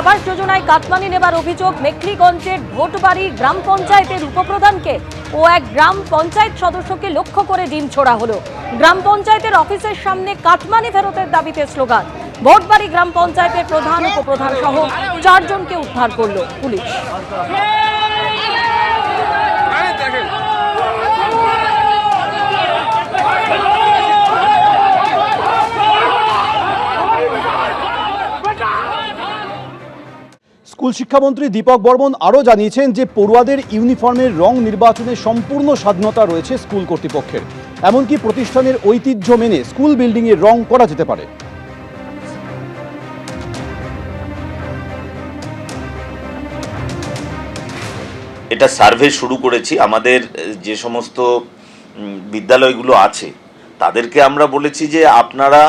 আবাস যোজনায় কাটমানি নেবার অভিযোগ মেখলিগঞ্জের ভোটবাড়ি গ্রাম পঞ্চায়েতের উপপ্রধানকে ও এক গ্রাম পঞ্চায়েত সদস্যকে লক্ষ্য করে ডিম ছোড়া হলো। গ্রাম পঞ্চায়েতের অফিসের সামনে কাটমানি ফেরতের দাবিতে স্লোগান। ভোটবাড়ি গ্রাম পঞ্চায়েতের প্রধান উপপ্রধান সহ 4 জনকে উদ্ধার করল পুলিশ। স্কুল শিক্ষামন্ত্রী দীপক বর্মন আরও জানিয়েছেন যে পড়ুয়াদের ইউনিফর্মের রং নির্বাচনে সম্পূর্ণ স্বাধীনতা রয়েছে স্কুল কর্তৃপক্ষের। এমনকি প্রতিষ্ঠানের ঐতিহ্য মেনে স্কুল বিল্ডিংয়ের রং করা যেতে পারে। এটা সার্ভে শুরু করেছি। আমাদের যে সমস্ত বিদ্যালয়গুলো আছে তাদেরকে আমরা বলেছি যে আপনারা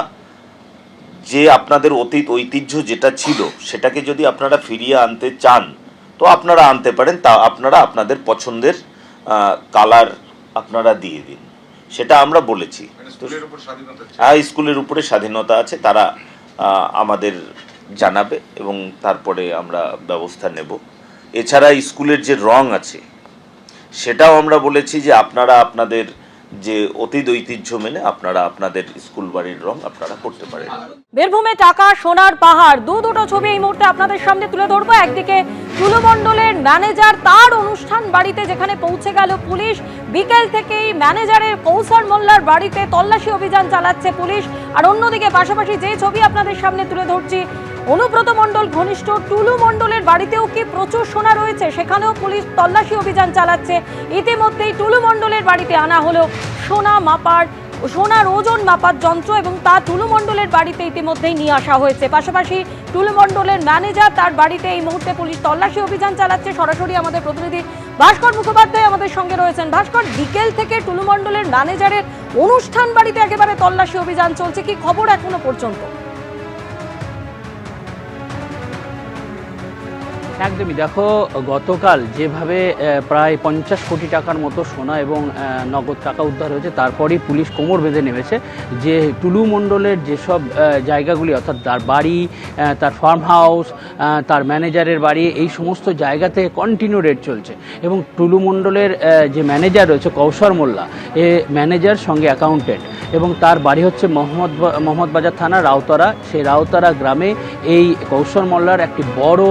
যে আপনাদের অতীত ঐতিহ্য যেটা ছিল সেটাকে যদি আপনারা ফিরিয়ে আনতে চান তো আপনারা আনতে পারেন, তা আপনারা আপনাদের পছন্দের কালার আপনারা দিয়ে দিন, সেটা আমরা বলেছি। হ্যাঁ, স্কুলের উপরে স্বাধীনতা আছে, তারা আমাদের জানাবে এবং তারপরে আমরা ব্যবস্থা নেব। এছাড়া স্কুলের যে রং আছে সেটাও আমরা বলেছি যে আপনারা আপনাদের যে অতীত ঐতিহ্য মেনে আপনারা আপনাদের স্কুল বাড়ির রং আপনারা করতে পারেন। বীরভূমে টাকা সোনার পাহাড়, দুটো ছবি এই মুহূর্তে আপনাদের সামনে তুলে ধরবো। একদিকে টুলু মণ্ডলের ম্যানেজার, তার অনুষ্ঠান বাড়িতে যেখানে পৌঁছে গেল পুলিশ। বিকেল থেকেই ম্যানেজারের কৌশল মোল্লার বাড়িতে তল্লাশি অভিযান চালাচ্ছে পুলিশ। আর অন্যদিকে পাশাপাশি যে ছবি আপনাদের সামনে তুলে ধরছি, অনুব্রত মণ্ডল ঘনিষ্ঠ টুলু মণ্ডলের বাড়িতেও কি প্রচুর সোনা রয়েছে, সেখানেও পুলিশ তল্লাশি অভিযান চালাচ্ছে। ইতিমধ্যেই টুলু মণ্ডলের বাড়িতে আনা হলো সোনার ওজন মাপার যন্ত্র এবং তা টুলু মণ্ডলের বাড়িতে ইতিমধ্যেই নিয়ে আসা হয়েছে। পাশাপাশি টুলু মণ্ডলের ম্যানেজার, তার বাড়িতে এই মুহূর্তে পুলিশ তল্লাশি অভিযান চালাচ্ছে। সরাসরি আমাদের প্রতিনিধি ভাস্কর মুখোপাধ্যায় আমাদের সঙ্গে রয়েছেন। ভাস্কর, বিকেল থেকে টুলু মণ্ডলের ম্যানেজারের অনুষ্ঠান বাড়িতে একেবারে তল্লাশি অভিযান চলছে, কি খবর এখনো পর্যন্ত? একদমই, দেখো গতকাল যেভাবে প্রায় 50 কোটি টাকার মতো সোনা এবং নগদ টাকা উদ্ধার হয়েছে, তারপরেই পুলিশ কোমর বেঁধে নেমেছে যে টুলু মণ্ডলের যেসব জায়গাগুলি, অর্থাৎ তার বাড়ি, তার ফার্ম হাউস, তার ম্যানেজারের বাড়ি, এই সমস্ত জায়গাতে কন্টিনিউ রেড চলছে। এবং টুলু মণ্ডলের যে ম্যানেজার রয়েছে কৌশল মোল্লা, এ ম্যানেজার সঙ্গে অ্যাকাউন্টেন্ট, এবং তার বাড়ি হচ্ছে মোহাম্মদবাজার থানা রাউতারা। সেই রাউতারা গ্রামে এই কৌশল মোল্লার একটি বড়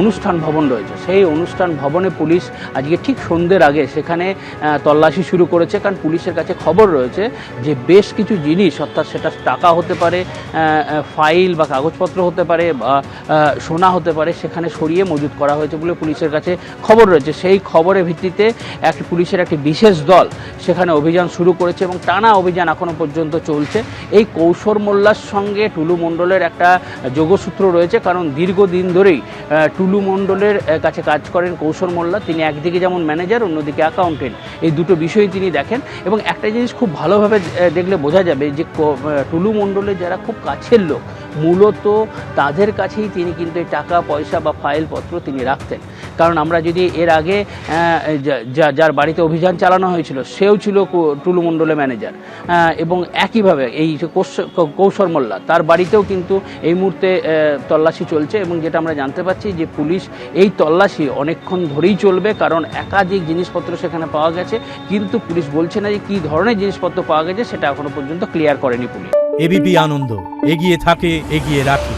অনুষ্ঠান ভবন রয়েছে। সেই অনুষ্ঠান ভবনে পুলিশ আজকে ঠিক সন্ধ্যের আগে সেখানে তল্লাশি শুরু করেছে, কারণ পুলিশের কাছে খবর রয়েছে যে বেশ কিছু জিনিস, অর্থাৎ সেটা টাকা হতে পারে, ফাইল বা কাগজপত্র হতে পারে, বা সোনা হতে পারে, সেখানে সরিয়ে মজুত করা হয়েছে বলে পুলিশের কাছে খবর রয়েছে। সেই খবরের ভিত্তিতে পুলিশের একটি বিশেষ দল সেখানে অভিযান শুরু করেছে এবং টানা অভিযান এখনও পর্যন্ত চলছে। এই কৌশল মোল্লার সঙ্গে টুলু মণ্ডলের একটা যোগসূত্র রয়েছে, কারণ দীর্ঘদিন ধরেই টুলু মণ্ডলের কাছে কাজ করেন কৌশল মোল্লা। তিনি একদিকে যেমন ম্যানেজার, অন্যদিকে অ্যাকাউন্টেন্ট, এই দুটো বিষয়ই তিনি দেখেন। এবং একটা জিনিস খুব ভালোভাবে দেখলে বোঝা যাবে যে টুলু মণ্ডলের যারা খুব কাছের লোক, মূলত তাদের কাছেই তিনি কিন্তু এই টাকা পয়সা বা ফাইলপত্র তিনি রাখতেন। কারণ আমরা যদি এর আগে যার বাড়িতে অভিযান চালানো হয়েছিল সেও ছিল টুলু মণ্ডলের ম্যানেজার, এবং একইভাবে এই কৌশল মোল্লা, তার বাড়িতেও কিন্তু এই মুহূর্তে তল্লাশি চলছে। এবং যেটা আমরা জানতে পারছি যে পুলিশ এই তল্লাশি অনেকক্ষণ ধরেই চলবে, কারণ একাধিক জিনিসপত্র সেখানে পাওয়া গেছে, কিন্তু পুলিশ বলছে না যে কী ধরনের জিনিসপত্র পাওয়া গেছে, সেটা এখনো পর্যন্ত ক্লিয়ার করেনি পুলিশ। এবিপি আনন্দ, এগিয়ে থাকে, এগিয়ে রাখে।